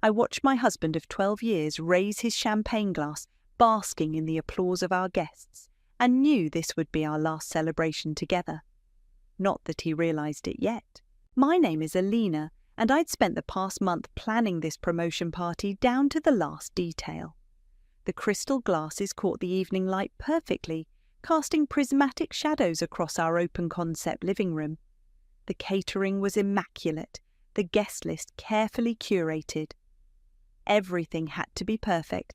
I watched my husband of 12 years raise his champagne glass, basking in the applause of our guests, and knew this would be our last celebration together. Not that he realized it yet. My name is Alina, and I'd spent the past month planning this promotion party down to the last detail. The crystal glasses caught the evening light perfectly, casting prismatic shadows across our open-concept living room. The catering was immaculate, the guest list carefully curated. Everything had to be perfect,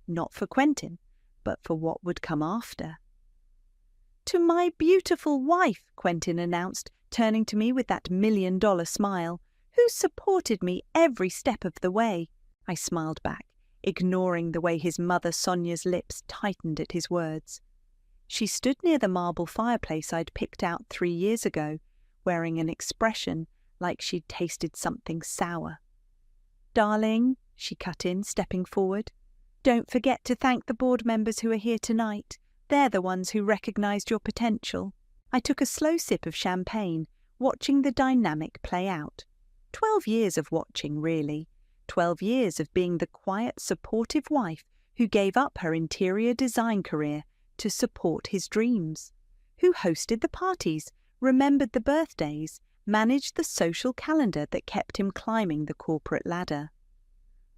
not for Quentin, but for what would come after. "To my beautiful wife," Quentin announced, turning to me with that $1,000,000 smile, "who supported me every step of the way." I smiled back, ignoring the way his mother Sonia's lips tightened at his words. She stood near the marble fireplace I'd picked out 3 years ago, wearing an expression like she'd tasted something sour. "Darling," she cut in, stepping forward, "don't forget to thank the board members who are here tonight. They're the ones who recognized your potential." I took a slow sip of champagne, watching the dynamic play out. 12 years of watching, really. 12 years of being the quiet, supportive wife who gave up her interior design career to support his dreams, who hosted the parties, remembered the birthdays, managed the social calendar that kept him climbing the corporate ladder.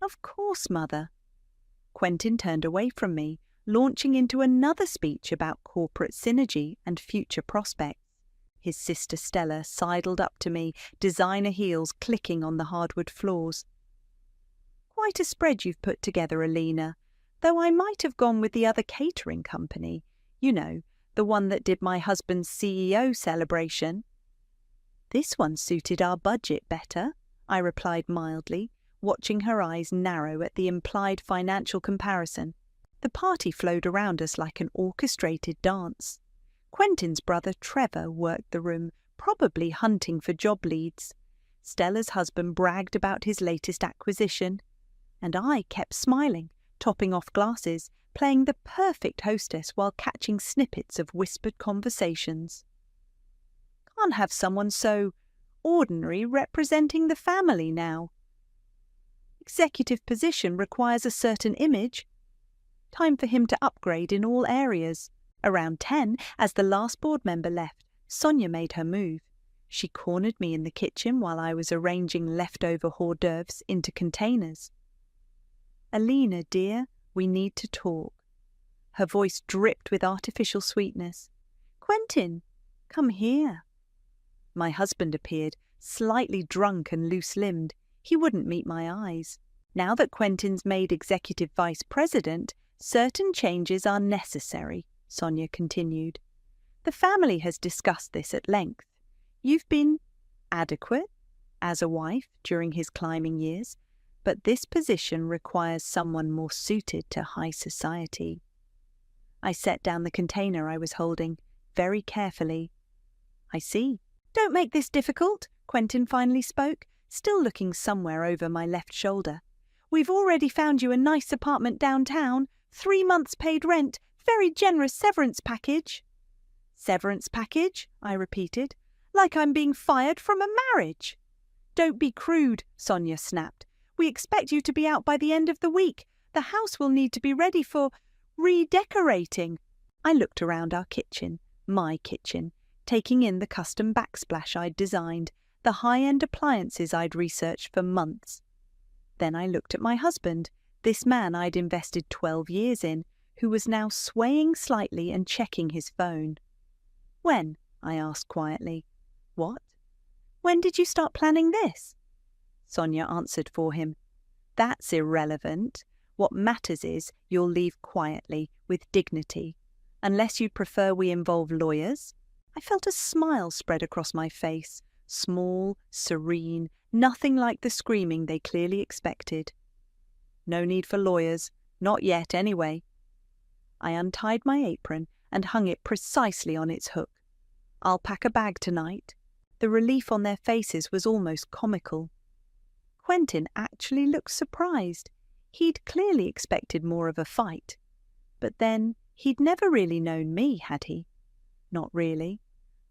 "Of course, Mother." Quentin turned away from me, launching into another speech about corporate synergy and future prospects. His sister Stella sidled up to me, designer heels clicking on the hardwood floors. "Quite a spread you've put together, Alina, though I might have gone with the other catering company. You know, the one that did my husband's CEO celebration." "This one suited our budget better," I replied mildly, watching her eyes narrow at the implied financial comparison. The party flowed around us like an orchestrated dance. Quentin's brother Trevor worked the room, probably hunting for job leads. Stella's husband bragged about his latest acquisition. And I kept smiling, topping off glasses, playing the perfect hostess while catching snippets of whispered conversations. "Can't have someone so ordinary representing the family now. Executive position requires a certain image. Time for him to upgrade in all areas." Around 10, as the last board member left, Sonia made her move. She cornered me in the kitchen while I was arranging leftover hors d'oeuvres into containers. "Alina, dear, we need to talk." Her voice dripped with artificial sweetness. "Quentin, come here." My husband appeared, slightly drunk and loose-limbed. He wouldn't meet my eyes. "Now that Quentin's made executive vice president, certain changes are necessary," Sonia continued. "The family has discussed this at length. You've been adequate as a wife during his climbing years, but this position requires someone more suited to high society." I set down the container I was holding, very carefully. "I see." "Don't make this difficult," Quentin finally spoke, still looking somewhere over my left shoulder. "We've already found you a nice apartment downtown, 3 months paid rent, very generous severance package." "Severance package?" I repeated, "like I'm being fired from a marriage." "Don't be crude," Sonia snapped. "We expect you to be out by the end of the week. The house will need to be ready for redecorating." I looked around our kitchen, my kitchen, taking in the custom backsplash I'd designed, the high-end appliances I'd researched for months. Then I looked at my husband, this man I'd invested 12 years in, who was now swaying slightly and checking his phone. "When?" I asked quietly. "What?" "When did you start planning this?" Sonia answered for him. "That's irrelevant. What matters is you'll leave quietly, with dignity. Unless you'd prefer we involve lawyers." I felt a smile spread across my face, small, serene, nothing like the screaming they clearly expected. "No need for lawyers. Not yet, anyway." I untied my apron and hung it precisely on its hook. "I'll pack a bag tonight." The relief on their faces was almost comical. Quentin actually looked surprised. He'd clearly expected more of a fight. But then, he'd never really known me, had he? Not really.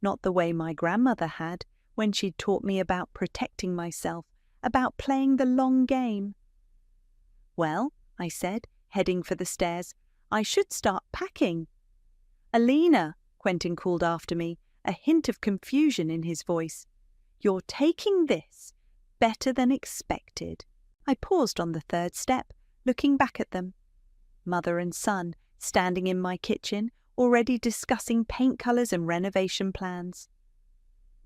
Not the way my grandmother had, when she'd taught me about protecting myself, about playing the long game. Well, I said, heading for the stairs, I should start packing. Alina, Quentin called after me, a hint of confusion in his voice. You're taking this better than expected. I paused on the third step, looking back at them. Mother and son, standing in my kitchen, already discussing paint colours and renovation plans.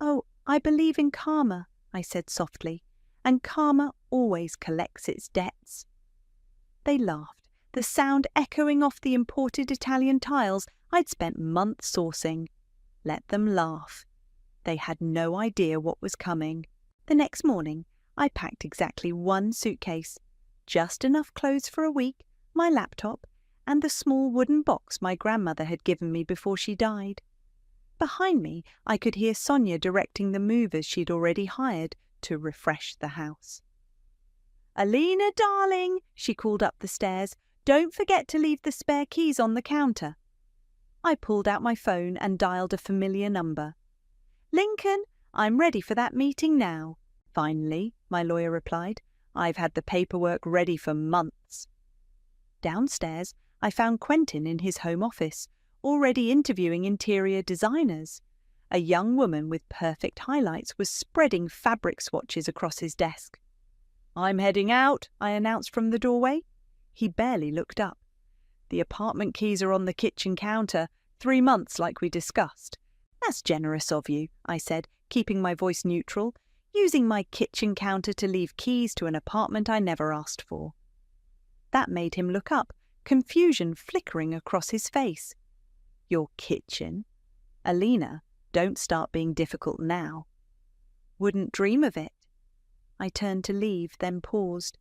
Oh, I believe in karma, I said softly, and karma always collects its debts. They laughed, the sound echoing off the imported Italian tiles I'd spent months sourcing. Let them laugh. They had no idea what was coming. The next morning, I packed exactly one suitcase, just enough clothes for a week, my laptop, and the small wooden box my grandmother had given me before she died. Behind me, I could hear Sonia directing the movers she'd already hired to refresh the house. Alina, darling, she called up the stairs, don't forget to leave the spare keys on the counter. I pulled out my phone and dialed a familiar number. Lincoln, I'm ready for that meeting now. Finally, my lawyer replied. I've had the paperwork ready for months. Downstairs, I found Quentin in his home office, already interviewing interior designers. A young woman with perfect highlights was spreading fabric swatches across his desk. I'm heading out, I announced from the doorway. He barely looked up. The apartment keys are on the kitchen counter, 3 months like we discussed. That's generous of you, I said, keeping my voice neutral, using my kitchen counter to leave keys to an apartment I never asked for. That made him look up, confusion flickering across his face. Your kitchen? Alina, don't start being difficult now. Wouldn't dream of it. I turned to leave, then paused.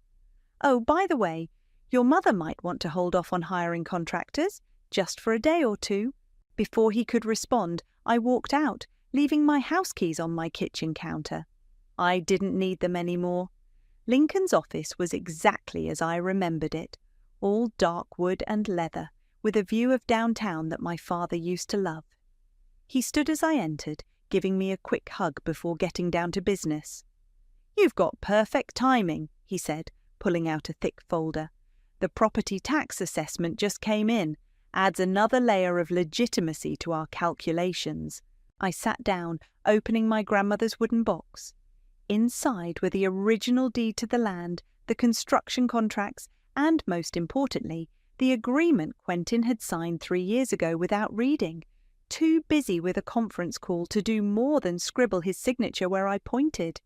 Oh, by the way, your mother might want to hold off on hiring contractors, just for a day or two. Before he could respond, I walked out, leaving my house keys on my kitchen counter. I didn't need them anymore. Lincoln's office was exactly as I remembered it, all dark wood and leather, with a view of downtown that my father used to love. He stood as I entered, giving me a quick hug before getting down to business. You've got perfect timing, he said, pulling out a thick folder. The property tax assessment just came in, adds another layer of legitimacy to our calculations. I sat down, opening my grandmother's wooden box. Inside were the original deed to the land, the construction contracts, and, most importantly, the agreement Quentin had signed 3 years ago without reading, too busy with a conference call to do more than scribble his signature where I pointed.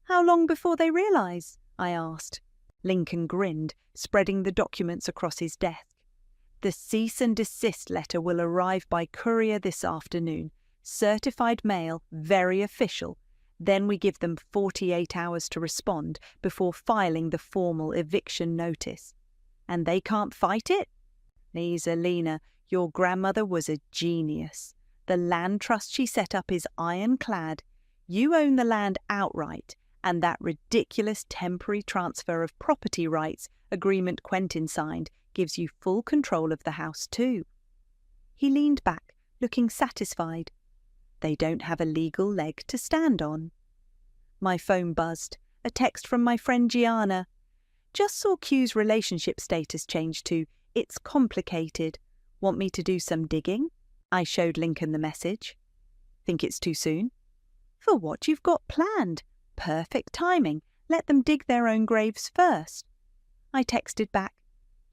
How long before they realise? I asked. Lincoln grinned, spreading the documents across his desk. The cease and desist letter will arrive by courier this afternoon. Certified mail, very official. Then we give them 48 hours to respond before filing the formal eviction notice. And they can't fight it? Please, Alina, your grandmother was a genius. The land trust she set up is ironclad. You own the land outright, and that ridiculous temporary transfer of property rights agreement Quentin signed gives you full control of the house too. He leaned back, looking satisfied. They don't have a legal leg to stand on. My phone buzzed. A text from my friend Gianna. Just saw Q's relationship status change to, it's complicated. Want me to do some digging? I showed Lincoln the message. Think it's too soon? For what you've got planned. Perfect timing. Let them dig their own graves first. I texted back,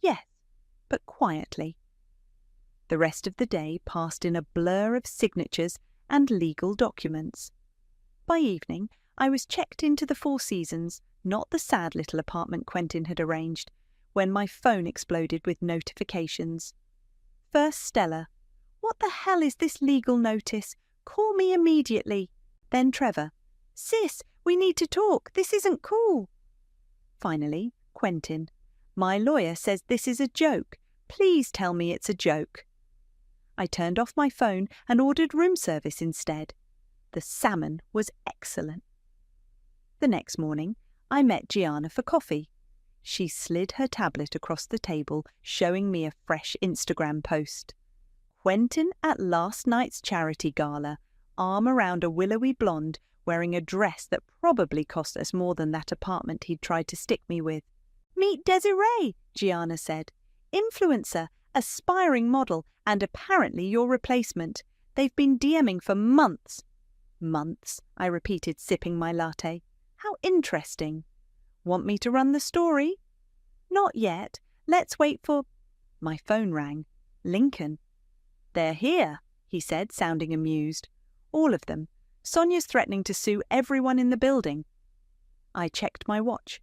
yes, but quietly. The rest of the day passed in a blur of signatures and legal documents. By evening, I was checked into the Four Seasons, not the sad little apartment Quentin had arranged, when my phone exploded with notifications. First Stella, what the hell is this legal notice? Call me immediately. Then Trevor, sis, we need to talk. This isn't cool. Finally, Quentin, my lawyer says this is a joke. Please tell me it's a joke. I turned off my phone and ordered room service instead. The salmon was excellent. The next morning, I met Gianna for coffee. She slid her tablet across the table, showing me a fresh Instagram post. Quentin at last night's charity gala, arm around a willowy blonde, wearing a dress that probably cost us more than that apartment he'd tried to stick me with. Meet Desiree, Gianna said. Influencer, aspiring model, and apparently your replacement. They've been DMing for months. Months, I repeated, sipping my latte. How interesting. Want me to run the story? Not yet. Let's wait for... My phone rang. Lincoln. They're here, he said, sounding amused. All of them. Sonia's threatening to sue everyone in the building. I checked my watch.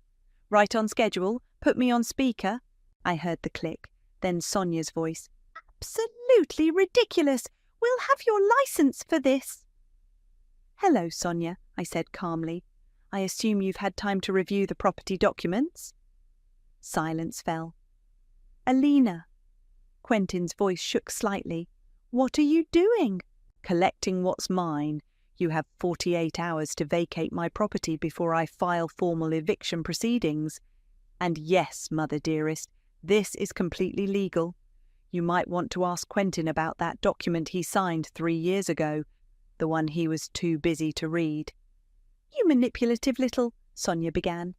Right on schedule. Put me on speaker. I heard the click. Then Sonia's voice. Absolutely ridiculous. We'll have your license for this. Hello, Sonia, I said calmly. I assume you've had time to review the property documents? Silence fell. Alina. Quentin's voice shook slightly. What are you doing? Collecting what's mine. You have 48 hours to vacate my property before I file formal eviction proceedings. And yes, mother dearest, this is completely legal. You might want to ask Quentin about that document he signed 3 years ago, the one he was too busy to read. You manipulative little... Sonia began.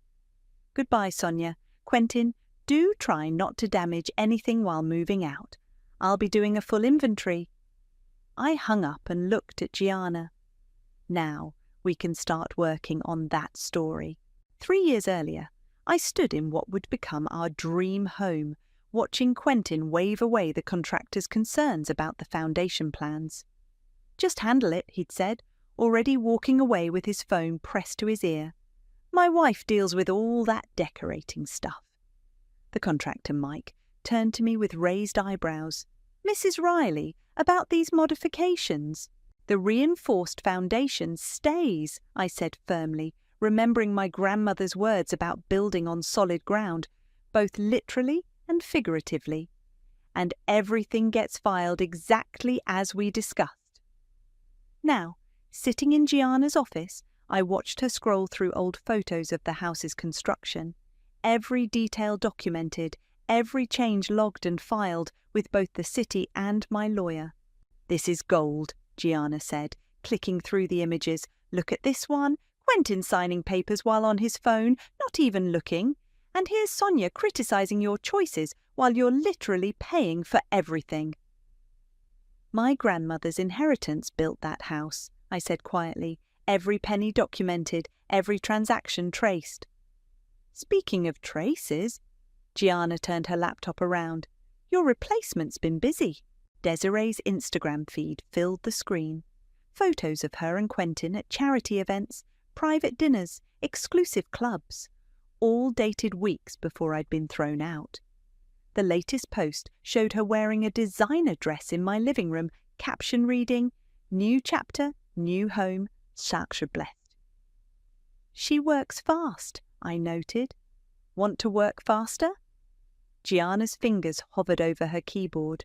Goodbye, Sonia. Quentin, do try not to damage anything while moving out. I'll be doing a full inventory. I hung up and looked at Gianna. Now we can start working on that story. 3 years earlier, I stood in what would become our dream home, watching Quentin wave away the contractor's concerns about the foundation plans. Just handle it, he'd said, already walking away with his phone pressed to his ear. My wife deals with all that decorating stuff. The contractor, Mike, turned to me with raised eyebrows. Mrs. Riley, about these modifications. The reinforced foundation stays, I said firmly, remembering my grandmother's words about building on solid ground, both literally and figuratively. And everything gets filed exactly as we discussed. Now, sitting in Gianna's office, I watched her scroll through old photos of the house's construction, every detail documented, every change logged and filed with both the city and my lawyer. This is gold, Gianna said, clicking through the images. Look at this one. Quentin signing papers while on his phone, not even looking. And here's Sonia criticising your choices while you're literally paying for everything. My grandmother's inheritance built that house, I said quietly, every penny documented, every transaction traced. Speaking of traces, Gianna turned her laptop around. Your replacement's been busy. Desiree's Instagram feed filled the screen. Photos of her and Quentin at charity events, private dinners, exclusive clubs, all dated weeks before I'd been thrown out. The latest post showed her wearing a designer dress in my living room, caption reading, New chapter, new home, Saksha blessed. She works fast, I noted. Want to work faster? Gianna's fingers hovered over her keyboard.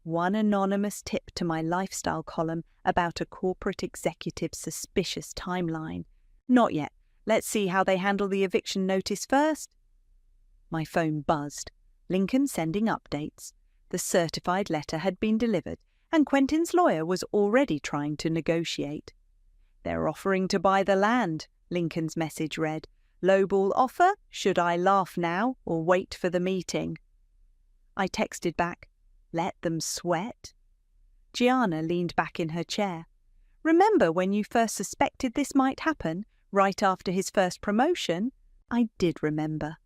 One anonymous tip to my lifestyle column about a corporate executive's suspicious timeline. Not yet. Let's see how they handle the eviction notice first. My phone buzzed. Lincoln sending updates. The certified letter had been delivered, and Quentin's lawyer was already trying to negotiate. They're offering to buy the land, Lincoln's message read. Lowball offer? Should I laugh now or wait for the meeting? I texted back, let them sweat. Gianna leaned back in her chair. Remember when you first suspected this might happen, right after his first promotion? I did remember.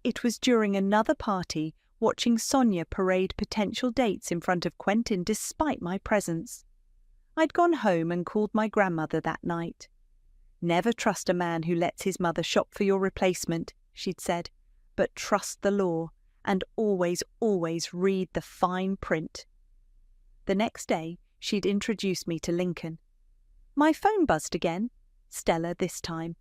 It was during another party, watching Sonia parade potential dates in front of Quentin despite my presence. I'd gone home and called my grandmother that night. Never trust a man who lets his mother shop for your replacement, she'd said, but trust the law and always, always read the fine print. The next day, she'd introduced me to Lincoln. My phone buzzed again. Stella this time.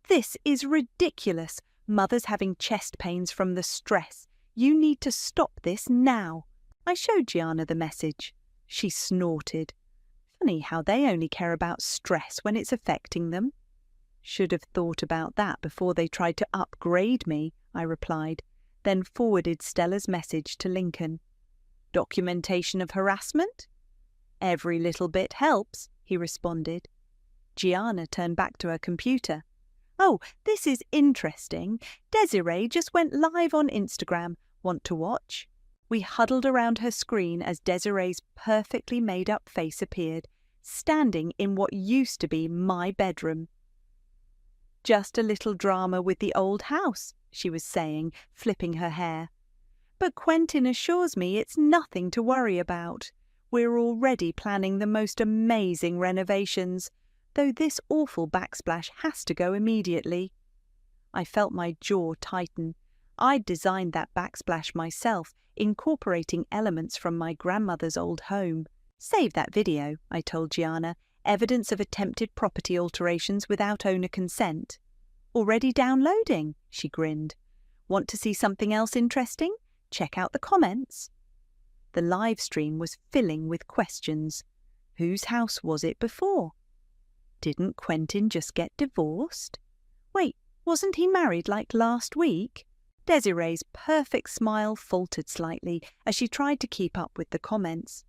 This is ridiculous. Mother's having chest pains from the stress. You need to stop this now. I showed Gianna the message. She snorted. Funny how they only care about stress when it's affecting them. Should have thought about that before they tried to upgrade me, I replied, then forwarded Stella's message to Lincoln. Documentation of harassment? Every little bit helps, he responded. Gianna turned back to her computer. Oh, this is interesting. Desiree just went live on Instagram. Want to watch? We huddled around her screen as Desiree's perfectly made-up face appeared, standing in what used to be my bedroom. Just a little drama with the old house, she was saying, flipping her hair. But Quentin assures me it's nothing to worry about. We're already planning the most amazing renovations, though this awful backsplash has to go immediately. I felt my jaw tighten. I'd designed that backsplash myself, incorporating elements from my grandmother's old home. Save that video, I told Gianna, evidence of attempted property alterations without owner consent. Already downloading, she grinned. Want to see something else interesting? Check out the comments. The live stream was filling with questions. Whose house was it before? Didn't Quentin just get divorced? Wait, wasn't he married like last week? Desiree's perfect smile faltered slightly as she tried to keep up with the comments.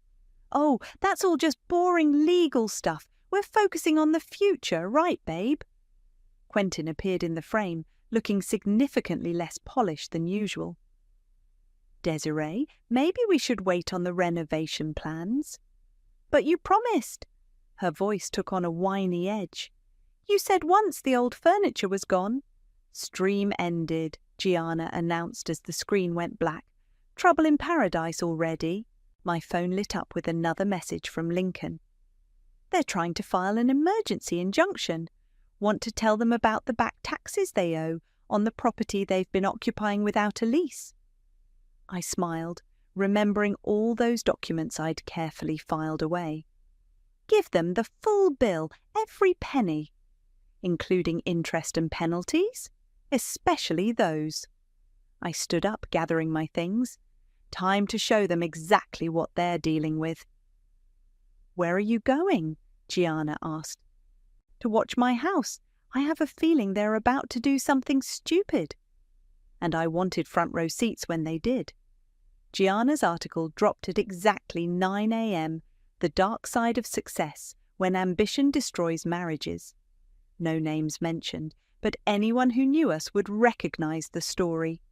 Oh, that's all just boring legal stuff. We're focusing on the future, right, babe? Quentin appeared in the frame, looking significantly less polished than usual. Desiree, maybe we should wait on the renovation plans. But you promised. Her voice took on a whiny edge. You said once the old furniture was gone. Stream ended, Gianna announced as the screen went black. Trouble in paradise already. My phone lit up with another message from Lincoln. They're trying to file an emergency injunction. Want to tell them about the back taxes they owe on the property they've been occupying without a lease. I smiled, remembering all those documents I'd carefully filed away. Give them the full bill, every penny, including interest and penalties, especially those. I stood up, gathering my things. Time to show them exactly what they're dealing with. Where are you going? Gianna asked. To watch my house. I have a feeling they're about to do something stupid. And I wanted front row seats when they did. Gianna's article dropped at exactly 9 a.m., The Dark Side of Success, When Ambition Destroys Marriages. No names mentioned, but anyone who knew us would recognize the story.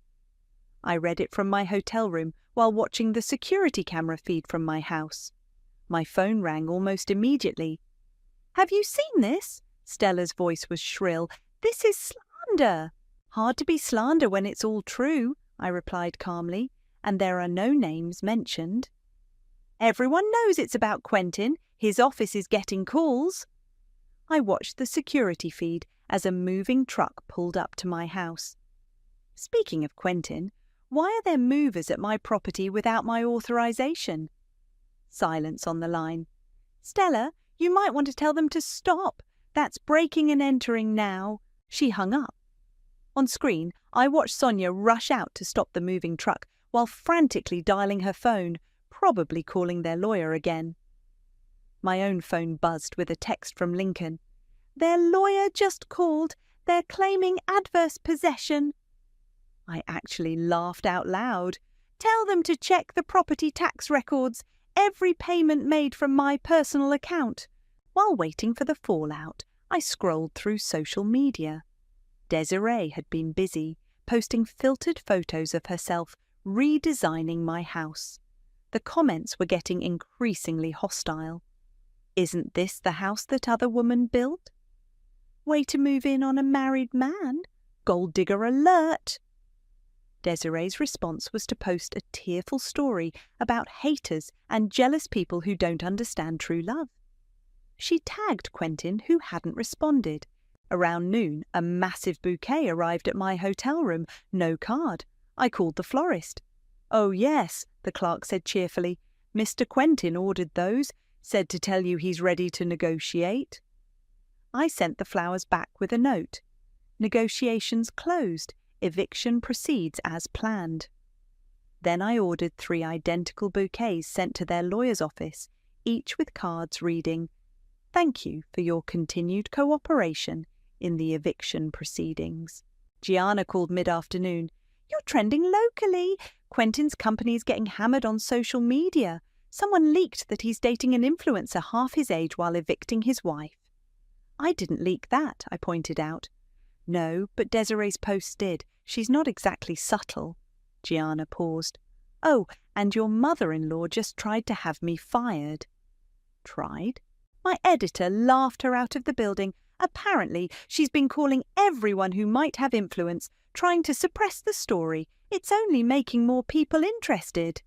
I read it from my hotel room while watching the security camera feed from my house. My phone rang almost immediately. Have you seen this? Stella's voice was shrill. This is slander. Hard to be slander when it's all true, I replied calmly, and there are no names mentioned. Everyone knows it's about Quentin. His office is getting calls. I watched the security feed as a moving truck pulled up to my house. Speaking of Quentin, why are there movers at my property without my authorization? Silence on the line. Stella, you might want to tell them to stop. That's breaking and entering now. She hung up. On screen, I watched Sonia rush out to stop the moving truck while frantically dialing her phone, probably calling their lawyer again. My own phone buzzed with a text from Lincoln. Their lawyer just called. They're claiming adverse possession. I actually laughed out loud. Tell them to check the property tax records, every payment made from my personal account. While waiting for the fallout, I scrolled through social media. Desiree had been busy, posting filtered photos of herself redesigning my house. The comments were getting increasingly hostile. Isn't this the house that other woman built? Way to move in on a married man. Gold digger alert. Desiree's response was to post a tearful story about haters and jealous people who don't understand true love. She tagged Quentin, who hadn't responded. Around noon, a massive bouquet arrived at my hotel room, no card. I called the florist. Oh yes, the clerk said cheerfully. Mr. Quentin ordered those, said to tell you he's ready to negotiate. I sent the flowers back with a note. Negotiations closed. Eviction proceeds as planned. Then I ordered 3 identical bouquets sent to their lawyer's office, each with cards reading, "Thank you for your continued cooperation in the eviction proceedings." Gianna called mid-afternoon. You're trending locally. Quentin's company's getting hammered on social media. Someone leaked that he's dating an influencer half his age while evicting his wife. I didn't leak that, I pointed out. No, but Desiree's posts did. She's not exactly subtle. Gianna paused. Oh, and your mother-in-law just tried to have me fired. Tried? My editor laughed her out of the building. Apparently, she's been calling everyone who might have influence, trying to suppress the story. It's only making more people interested.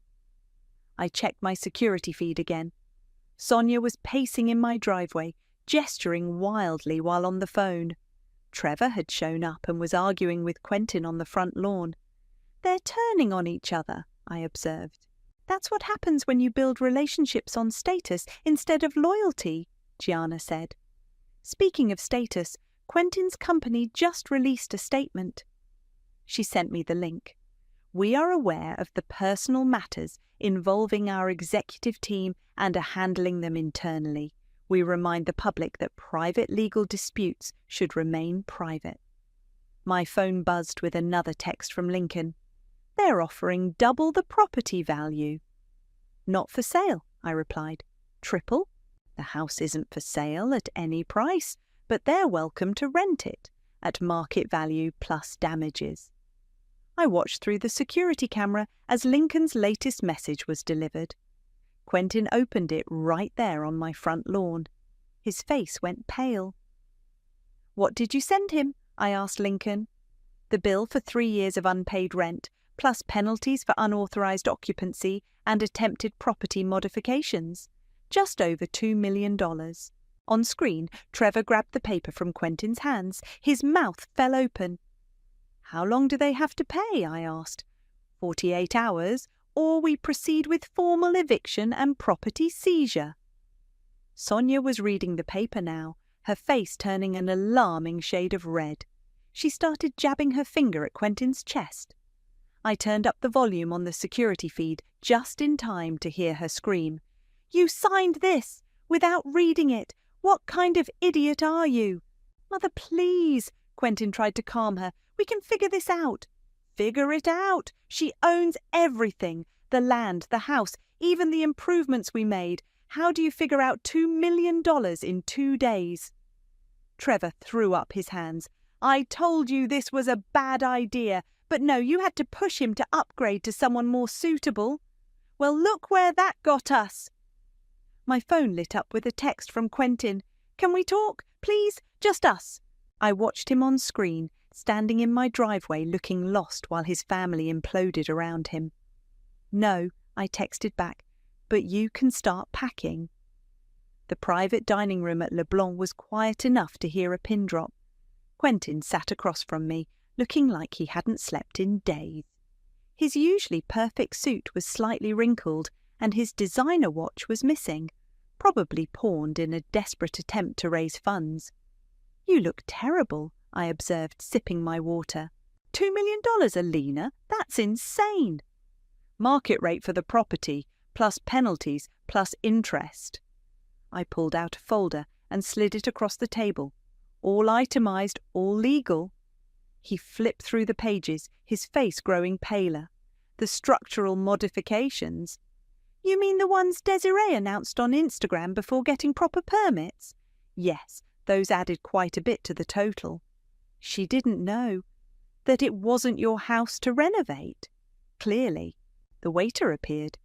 I checked my security feed again. Sonia was pacing in my driveway, gesturing wildly while on the phone. Trevor had shown up and was arguing with Quentin on the front lawn. They're turning on each other, I observed. That's what happens when you build relationships on status instead of loyalty, Gianna said. Speaking of status, Quentin's company just released a statement. She sent me the link. We are aware of the personal matters involving our executive team and are handling them internally. We remind the public that private legal disputes should remain private. My phone buzzed with another text from Lincoln. They're offering double the property value. Not for sale, I replied. Triple? The house isn't for sale at any price, but they're welcome to rent it at market value plus damages. I watched through the security camera as Lincoln's latest message was delivered. Quentin opened it right there on my front lawn. His face went pale. What did you send him? I asked Lincoln. The bill for 3 years of unpaid rent, plus penalties for unauthorized occupancy and attempted property modifications. Just over $2 million. On screen, Trevor grabbed the paper from Quentin's hands. His mouth fell open. How long do they have to pay? I asked. 48 hours, or we proceed with formal eviction and property seizure. Sonia was reading the paper now, her face turning an alarming shade of red. She started jabbing her finger at Quentin's chest. I turned up the volume on the security feed just in time to hear her scream. You signed this without reading it. What kind of idiot are you? Mother, please, Quentin tried to calm her. We can figure this out. Figure it out. She owns everything. The land, the house, even the improvements we made. How do you figure out $2 million in 2 days? Trevor threw up his hands. I told you this was a bad idea, but no, you had to push him to upgrade to someone more suitable. Well, look where that got us. My phone lit up with a text from Quentin. Can we talk? Please, just us. I watched him on screen, standing in my driveway looking lost while his family imploded around him. No, I texted back, but you can start packing. The private dining room at Leblanc was quiet enough to hear a pin drop. Quentin sat across from me, looking like he hadn't slept in days. His usually perfect suit was slightly wrinkled, and his designer watch was missing, probably pawned in a desperate attempt to raise funds. You look terrible, I observed, sipping my water. $2 million, Alina? That's insane. Market rate for the property, plus penalties, plus interest. I pulled out a folder and slid it across the table. All itemised, all legal. He flipped through the pages, his face growing paler. The structural modifications. You mean the ones Desiree announced on Instagram before getting proper permits? Yes, those added quite a bit to the total. She didn't know that it wasn't your house to renovate. Clearly. The waiter appeared.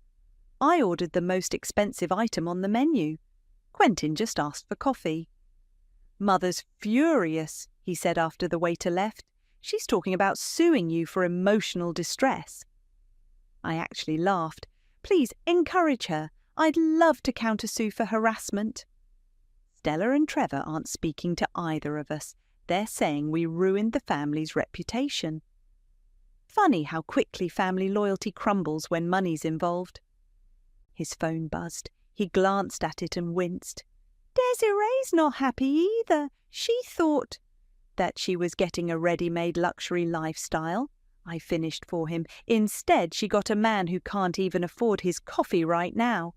I ordered the most expensive item on the menu. Quentin just asked for coffee. Mother's furious, he said after the waiter left. She's talking about suing you for emotional distress. I actually laughed. Please encourage her. I'd love to countersue for harassment. Stella and Trevor aren't speaking to either of us. They're saying we ruined the family's reputation. Funny how quickly family loyalty crumbles when money's involved. His phone buzzed. He glanced at it and winced. Desiree's not happy either. She thought that she was getting a ready-made luxury lifestyle. I finished for him. Instead, she got a man who can't even afford his coffee right now.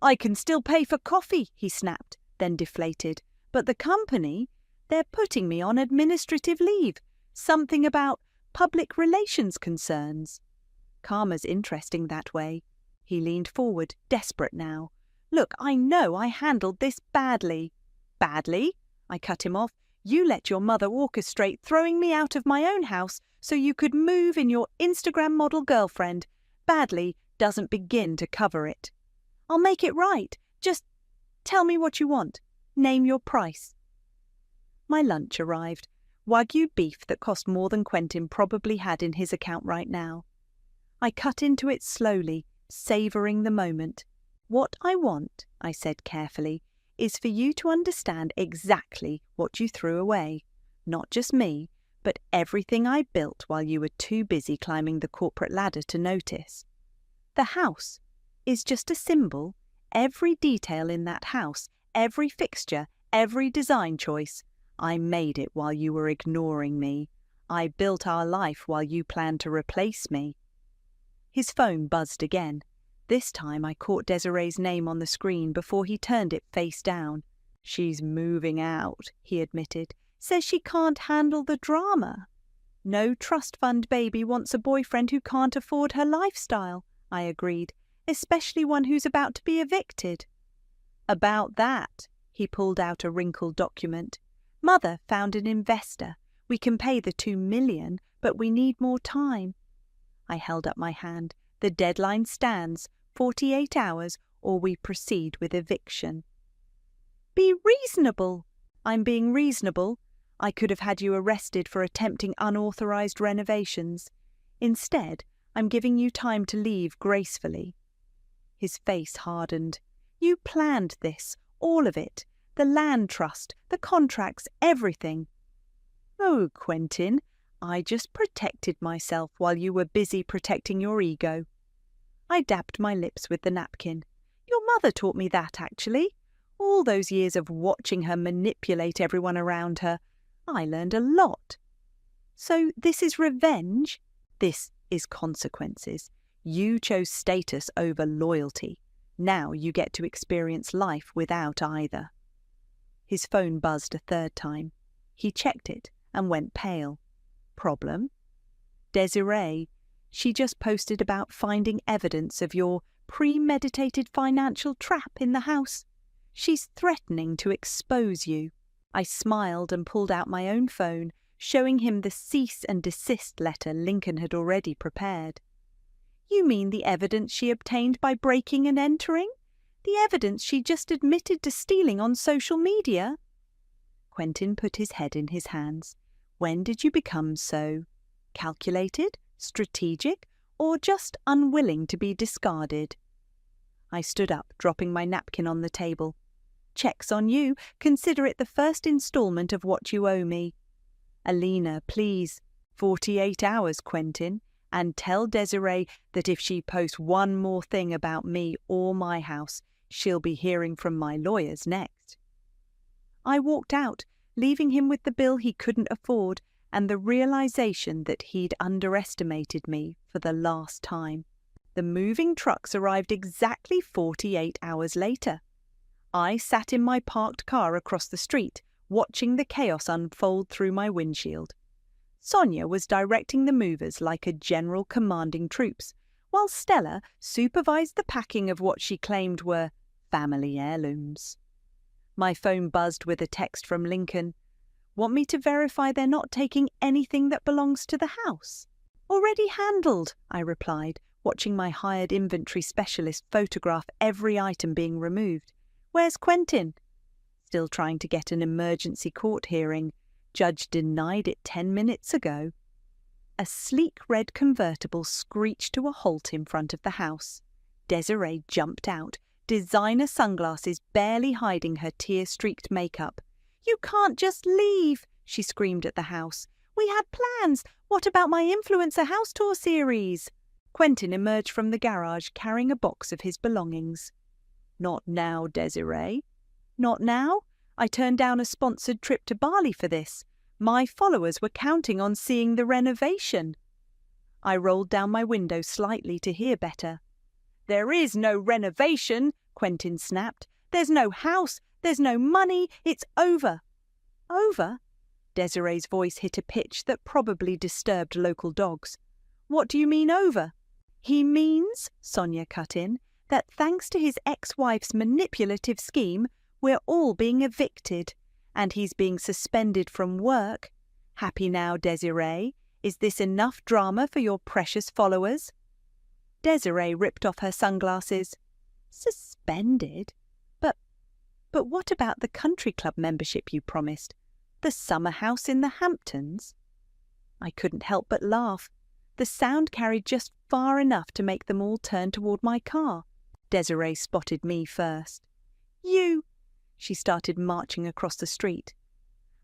I can still pay for coffee, he snapped, then deflated. But the company, they're putting me on administrative leave. Something about public relations concerns. Karma's interesting that way. He leaned forward, desperate now. Look, I know I handled this badly. Badly? I cut him off. You let your mother orchestrate throwing me out of my own house so you could move in your Instagram model girlfriend. Badly doesn't begin to cover it. I'll make it right. Just tell me what you want. Name your price. My lunch arrived. Wagyu beef that cost more than Quentin probably had in his account right now. I cut into it slowly, savouring the moment. What I want, I said carefully, is for you to understand exactly what you threw away. Not just me, but everything I built while you were too busy climbing the corporate ladder to notice. The house is just a symbol. Every detail in that house, every fixture, every design choice, I made it while you were ignoring me. I built our life while you planned to replace me. His phone buzzed again. This time I caught Desiree's name on the screen before he turned it face down. She's moving out, he admitted. Says she can't handle the drama. No trust fund baby wants a boyfriend who can't afford her lifestyle, I agreed, especially one who's about to be evicted. About that, he pulled out a wrinkled document. Mother found an investor. We can pay the $2 million, but we need more time. I held up my hand. The deadline stands, 48 hours, or we proceed with eviction. Be reasonable. I'm being reasonable. I could have had you arrested for attempting unauthorized renovations. Instead, I'm giving you time to leave gracefully. His face hardened. You planned this, all of it. The land trust, the contracts, everything. Oh, Quentin, I just protected myself while you were busy protecting your ego. I dabbed my lips with the napkin. Your mother taught me that, actually. All those years of watching her manipulate everyone around her. I learned a lot. So this is revenge? This is consequences. You chose status over loyalty. Now you get to experience life without either. His phone buzzed a third time. He checked it and went pale. Problem? Desiree, she just posted about finding evidence of your premeditated financial trap in the house. She's threatening to expose you. I smiled and pulled out my own phone, showing him the cease and desist letter Lincoln had already prepared. You mean the evidence she obtained by breaking and entering? The evidence she just admitted to stealing on social media? Quentin put his head in his hands. When did you become so calculated, strategic, or just unwilling to be discarded? I stood up, dropping my napkin on the table. Check's on you. Consider it the first installment of what you owe me. Alina, please. 48 hours, Quentin. And tell Desiree that if she posts one more thing about me or my house, she'll be hearing from my lawyers next. I walked out, leaving him with the bill he couldn't afford and the realization that he'd underestimated me for the last time. The moving trucks arrived exactly 48 hours later. I sat in my parked car across the street, watching the chaos unfold through my windshield. Sonia was directing the movers like a general commanding troops, while Stella supervised the packing of what she claimed were family heirlooms. My phone buzzed with a text from Lincoln. Want me to verify they're not taking anything that belongs to the house? Already handled, I replied, watching my hired inventory specialist photograph every item being removed. Where's Quentin? Still trying to get an emergency court hearing. Judge denied it 10 minutes ago. A sleek red convertible screeched to a halt in front of the house. Desiree jumped out, designer sunglasses barely hiding her tear-streaked makeup. You can't just leave, she screamed at the house. We had plans. What about my influencer house tour series? Quentin emerged from the garage carrying a box of his belongings. Not now, Desiree. Not now? I turned down a sponsored trip to Bali for this. My followers were counting on seeing the renovation. I rolled down my window slightly to hear better. There is no renovation, Quentin snapped. There's no house. There's no money. It's over. Over? Desiree's voice hit a pitch that probably disturbed local dogs. What do you mean over? He means, Sonia cut in, that thanks to his ex-wife's manipulative scheme, we're all being evicted, and he's being suspended from work. Happy now, Desiree? Is this enough drama for your precious followers?" Desiree ripped off her sunglasses. "Suspended? But what about the country club membership you promised? The summer house in the Hamptons?" I couldn't help but laugh. The sound carried just far enough to make them all turn toward my car. Desiree spotted me first. "You!" She started marching across the street.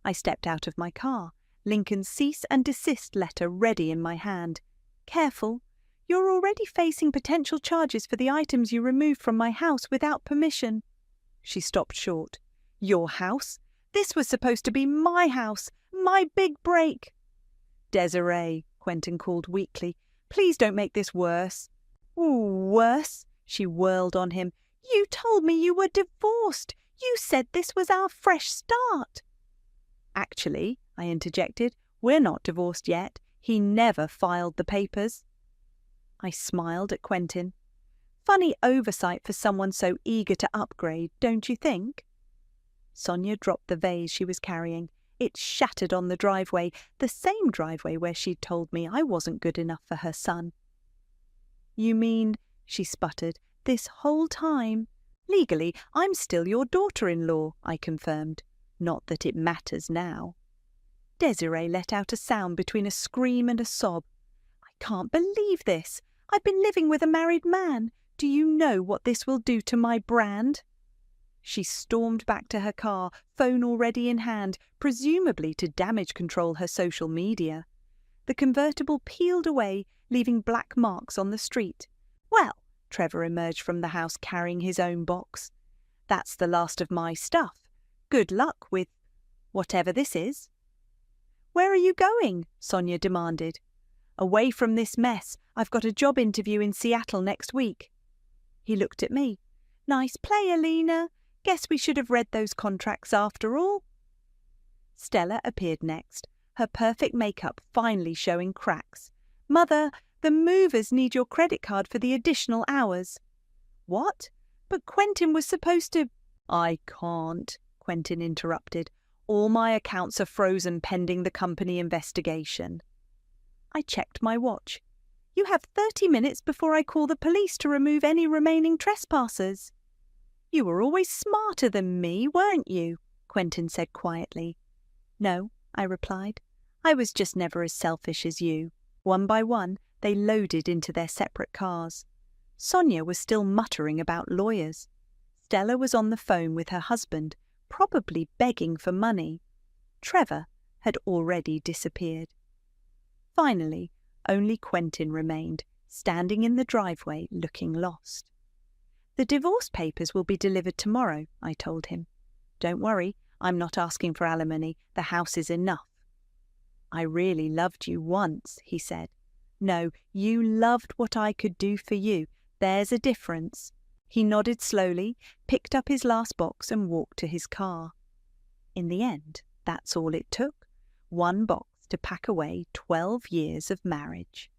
I stepped out of my car, Lincoln's cease and desist letter ready in my hand. "Careful. You're already facing potential charges for the items you removed from my house without permission." She stopped short. "Your house? This was supposed to be my house, my big break." "Desiree," Quentin called weakly, "please don't make this worse." "Ooh, worse?" She whirled on him. "You told me you were divorced. You said this was our fresh start." "Actually," I interjected, "we're not divorced yet. He never filed the papers." I smiled at Quentin. Funny oversight for someone so eager to upgrade, don't you think? Sonia dropped the vase she was carrying. It shattered on the driveway, the same driveway where she'd told me I wasn't good enough for her son. "You mean," she sputtered, "this whole time?" "Legally, I'm still your daughter-in-law," I confirmed. "Not that it matters now." Desiree let out a sound between a scream and a sob. "I can't believe this. I've been living with a married man. Do you know what this will do to my brand?" She stormed back to her car, phone already in hand, presumably to damage control her social media. The convertible peeled away, leaving black marks on the street. "Well," Trevor emerged from the house carrying his own box, "that's the last of my stuff. Good luck with whatever this is." "Where are you going?" Sonia demanded. "Away from this mess. I've got a job interview in Seattle next week." He looked at me. "Nice play, Alina. Guess we should have read those contracts after all." Stella appeared next, her perfect makeup finally showing cracks. "Mother, the movers need your credit card for the additional hours." "What? But Quentin was supposed to—" "I can't," Quentin interrupted. "All my accounts are frozen pending the company investigation." I checked my watch. "You have 30 minutes before I call the police to remove any remaining trespassers." "You were always smarter than me, weren't you?" Quentin said quietly. "No," I replied. "I was just never as selfish as you." One by one, they loaded into their separate cars. Sonia was still muttering about lawyers. Stella was on the phone with her husband, probably begging for money. Trevor had already disappeared. Finally, only Quentin remained, standing in the driveway looking lost. "The divorce papers will be delivered tomorrow," I told him. "Don't worry, I'm not asking for alimony. The house is enough." "I really loved you once," he said. "No, you loved what I could do for you. There's a difference." He nodded slowly, picked up his last box and walked to his car. In the end, that's all it took. One box to pack away 12 years of marriage.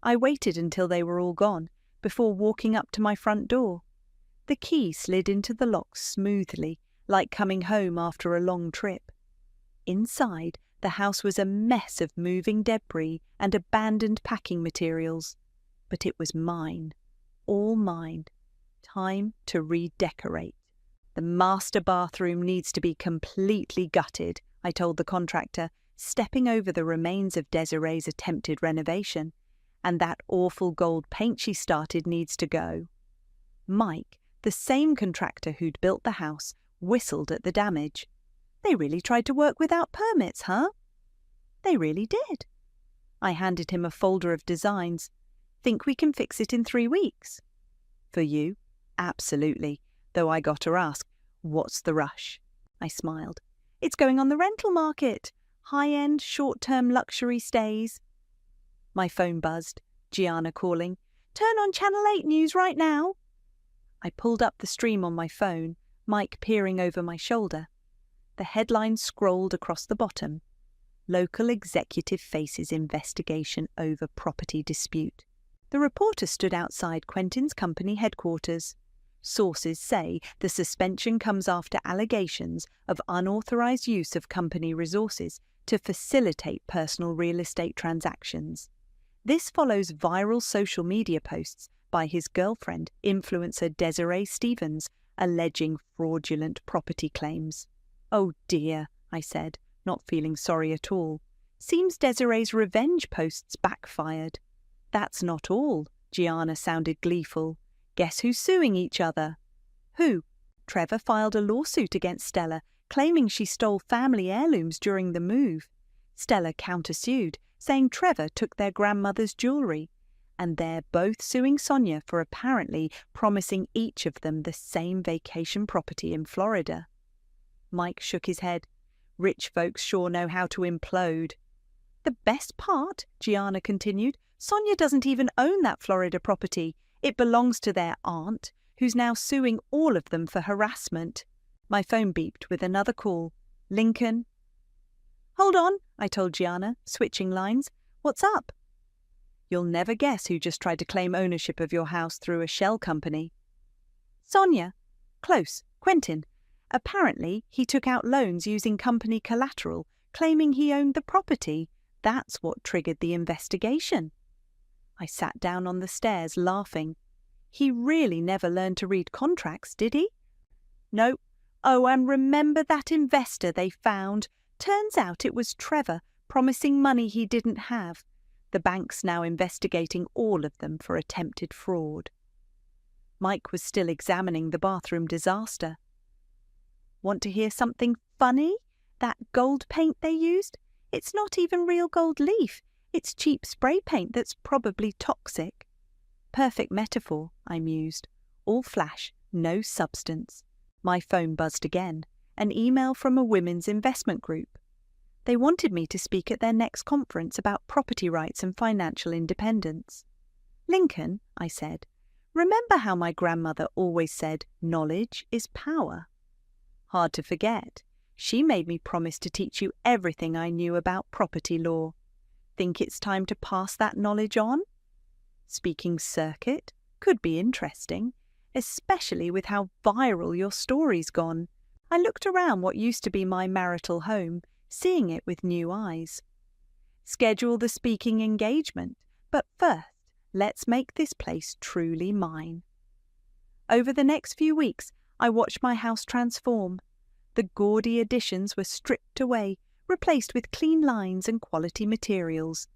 I waited until they were all gone before walking up to my front door. The key slid into the lock smoothly, like coming home after a long trip. Inside, the house was a mess of moving debris and abandoned packing materials. But it was mine, all mine. Time to redecorate. "The master bathroom needs to be completely gutted," I told the contractor, stepping over the remains of Desiree's attempted renovation. "And that awful gold paint she started needs to go." Mike, the same contractor who'd built the house, whistled at the damage. "They really tried to work without permits, huh?" "They really did." I handed him a folder of designs. "Think we can fix it in 3 weeks?" "For you? Absolutely. Though I got to ask, what's the rush?" I smiled. "It's going on the rental market. High-end, short-term luxury stays." My phone buzzed, Gianna calling. "Turn on Channel 8 News right now." I pulled up the stream on my phone, Mike peering over my shoulder. The headline scrolled across the bottom. "Local executive faces investigation over property dispute." The reporter stood outside Quentin's company headquarters. Sources say the suspension comes after allegations of unauthorized use of company resources to facilitate personal real estate transactions. This follows viral social media posts by his girlfriend, influencer Desiree Stevens, alleging fraudulent property claims. "Oh dear," I said, not feeling sorry at all. "Seems Desiree's revenge posts backfired." "That's not all," Gianna sounded gleeful. "Guess who's suing each other?" "Who?" "Trevor filed a lawsuit against Stella, claiming she stole family heirlooms during the move. Stella countersued, saying Trevor took their grandmother's jewelry. And they're both suing Sonia for apparently promising each of them the same vacation property in Florida." Mike shook his head. "Rich folks sure know how to implode." "The best part," Gianna continued, "Sonia doesn't even own that Florida property. It belongs to their aunt, who's now suing all of them for harassment." My phone beeped with another call. "Lincoln?" "Hold on," I told Gianna, switching lines. "What's up?" "You'll never guess who just tried to claim ownership of your house through a shell company." "Sonia." "Close. Quentin. Apparently, he took out loans using company collateral, claiming he owned the property. That's what triggered the investigation." I sat down on the stairs, laughing. "He really never learned to read contracts, did he?" "No. Oh, and remember that investor they found? Turns out it was Trevor, promising money he didn't have. The bank's now investigating all of them for attempted fraud." Mike was still examining the bathroom disaster. "Want to hear something funny? That gold paint they used? It's not even real gold leaf. It's cheap spray paint that's probably toxic." "Perfect metaphor," I mused. "All flash, no substance." My phone buzzed again. An email from a women's investment group. They wanted me to speak at their next conference about property rights and financial independence. "Lincoln," I said, "remember how my grandmother always said, 'Knowledge is power'?" "Hard to forget. She made me promise to teach you everything I knew about property law. Think it's time to pass that knowledge on?" "Speaking circuit could be interesting, especially with how viral your story's gone." I looked around what used to be my marital home, seeing it with new eyes. "Schedule the speaking engagement, but first, let's make this place truly mine." Over the next few weeks, I watched my house transform. The gaudy additions were stripped away, replaced with clean lines and quality materials.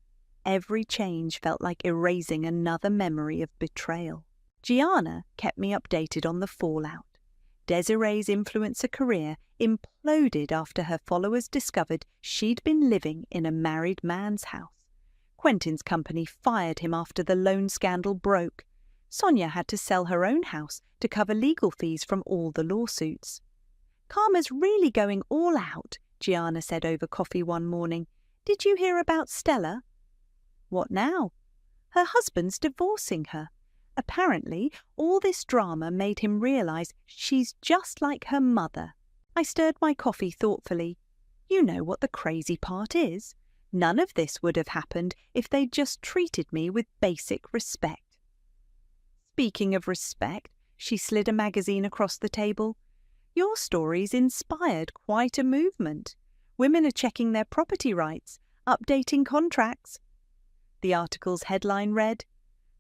Every change felt like erasing another memory of betrayal. Gianna kept me updated on the fallout. Desiree's influencer career imploded after her followers discovered she'd been living in a married man's house. Quentin's company fired him after the loan scandal broke. Sonia had to sell her own house to cover legal fees from all the lawsuits. "Karma's really going all out," Gianna said over coffee one morning. "Did you hear about Stella?" "What now?" "Her husband's divorcing her. Apparently, all this drama made him realize she's just like her mother." I stirred my coffee thoughtfully. "You know what the crazy part is? None of this would have happened if they'd just treated me with basic respect." Speaking of respect, she slid a magazine across the table. "Your story's inspired quite a movement. Women are checking their property rights, updating contracts." The article's headline read,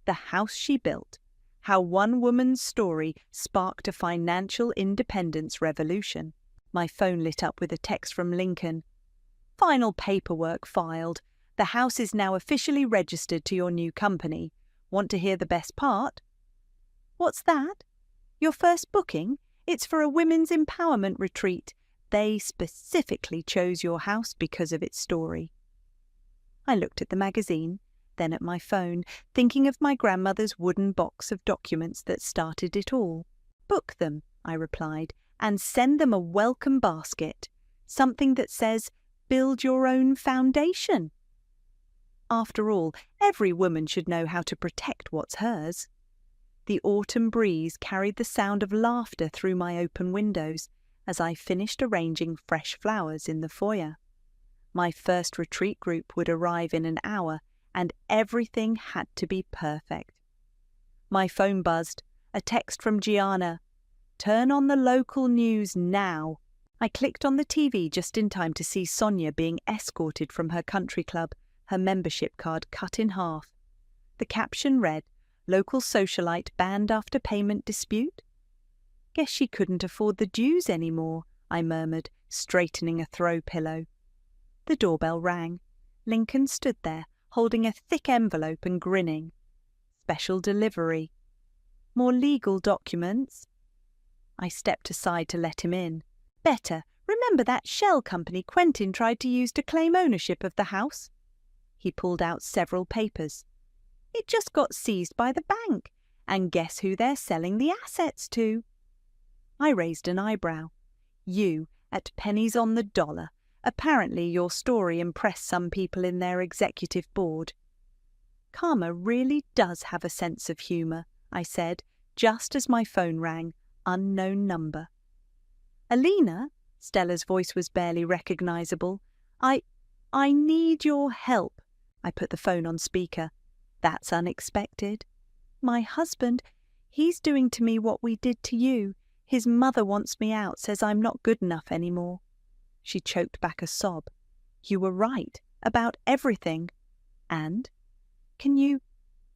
"The House She Built, How One Woman's Story Sparked a Financial Independence Revolution." My phone lit up with a text from Lincoln. "Final paperwork filed. The house is now officially registered to your new company. Want to hear the best part?" "What's that?" "Your first booking? It's for a women's empowerment retreat. They specifically chose your house because of its story." I looked at the magazine, then at my phone, thinking of my grandmother's wooden box of documents that started it all. "Book them," I replied, "and send them a welcome basket. Something that says, 'Build your own foundation.' After all, every woman should know how to protect what's hers." The autumn breeze carried the sound of laughter through my open windows as I finished arranging fresh flowers in the foyer. My first retreat group would arrive in an hour, and everything had to be perfect. My phone buzzed. A text from Gianna. Turn on the local news now. I clicked on the TV just in time to see Sonia being escorted from her country club, her membership card cut in half. The caption read, "Local socialite banned after payment dispute." Guess she couldn't afford the dues anymore, I murmured, straightening a throw pillow. The doorbell rang. Lincoln stood there, holding a thick envelope and grinning. Special delivery. More legal documents? I stepped aside to let him in. Better, remember that shell company Quentin tried to use to claim ownership of the house? He pulled out several papers. It just got seized by the bank, and guess who they're selling the assets to? I raised an eyebrow. You, at pennies on the dollar. Apparently your story impressed some people in their executive board. Karma really does have a sense of humour, I said, just as my phone rang. Unknown number. Alina? Stella's voice was barely recognisable. I need your help. I put the phone on speaker. That's unexpected. My husband, he's doing to me what we did to you. His mother wants me out, says I'm not good enough anymore. She choked back a sob. You were right, about everything. And?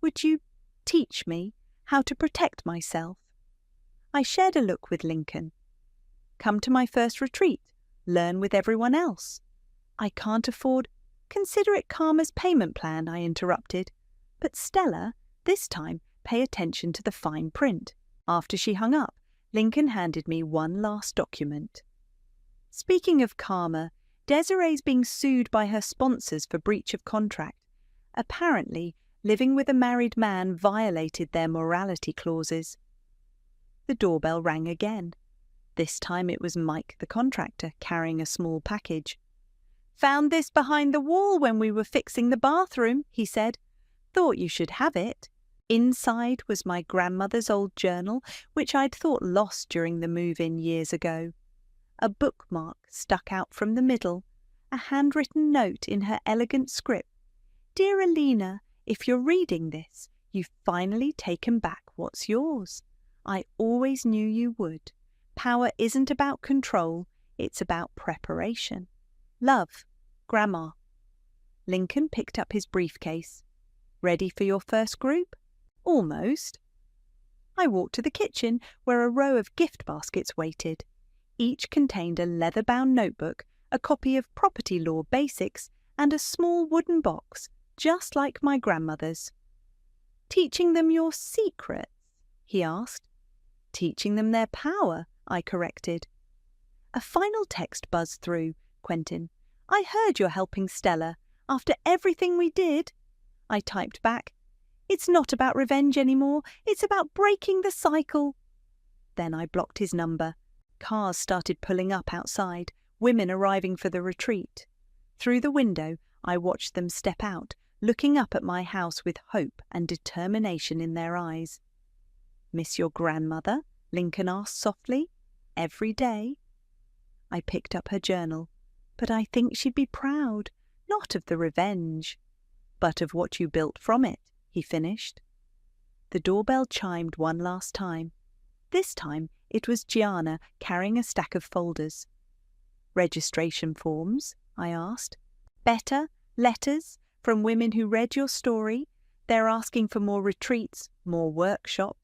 Would you teach me how to protect myself? I shared a look with Lincoln. Come to my first retreat. Learn with everyone else. I can't afford. Consider it Karma's payment plan, I interrupted. But Stella, this time, pay attention to the fine print. After she hung up, Lincoln handed me one last document. Speaking of Karma, Desiree's being sued by her sponsors for breach of contract. Apparently, living with a married man violated their morality clauses. The doorbell rang again. This time it was Mike the contractor carrying a small package. Found this behind the wall when we were fixing the bathroom, he said. Thought you should have it. Inside was my grandmother's old journal, which I'd thought lost during the move-in years ago. A bookmark stuck out from the middle, a handwritten note in her elegant script. Dear Alina, if you're reading this, you've finally taken back what's yours. I always knew you would. Power isn't about control, it's about preparation. Love, Grandma. Lincoln picked up his briefcase. Ready for your first group? Almost. I walked to the kitchen where a row of gift baskets waited. Each contained a leather-bound notebook, a copy of Property Law Basics, and a small wooden box, just like my grandmother's. Teaching them your secrets? He asked. Teaching them their power, I corrected. A final text buzzed through. Quentin, I heard you're helping Stella. After everything we did. I typed back. It's not about revenge anymore. It's about breaking the cycle. Then I blocked his number. Cars started pulling up outside, women arriving for the retreat. Through the window, I watched them step out, looking up at my house with hope and determination in their eyes. Miss your grandmother? Lincoln asked softly. Every day? I picked up her journal. But I think she'd be proud, not of the revenge, but of what you built from it, he finished. The doorbell chimed one last time. This time it was Gianna carrying a stack of folders. Registration forms? I asked. Better? Letters? From women who read your story? They're asking for more retreats, more workshops.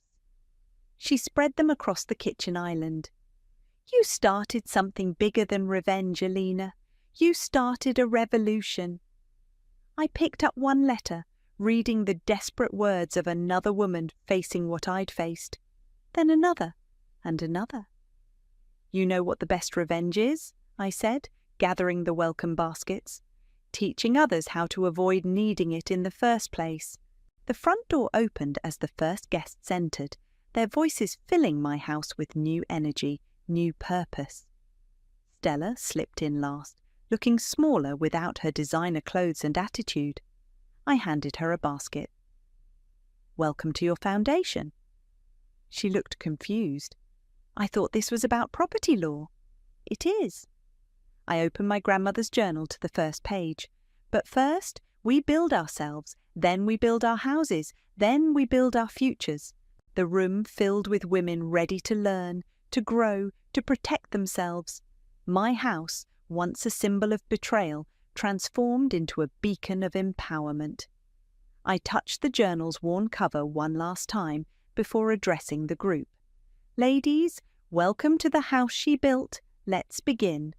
She spread them across the kitchen island. You started something bigger than revenge, Alina. You started a revolution. I picked up one letter, reading the desperate words of another woman facing what I'd faced. Then another, and another. You know what the best revenge is? I said, gathering the welcome baskets. Teaching others how to avoid needing it in the first place. The front door opened as the first guests entered, their voices filling my house with new energy, new purpose. Stella slipped in last, looking smaller without her designer clothes and attitude. I handed her a basket. Welcome to your foundation. She looked confused. I thought this was about property law. It is. I opened my grandmother's journal to the first page. But first, we build ourselves, then we build our houses, then we build our futures. the room filled with women ready to learn, to grow, to protect themselves. My house, once a symbol of betrayal, transformed into a beacon of empowerment. I touched the journal's worn cover one last time before addressing the group. Ladies, welcome to the house she built. Let's begin.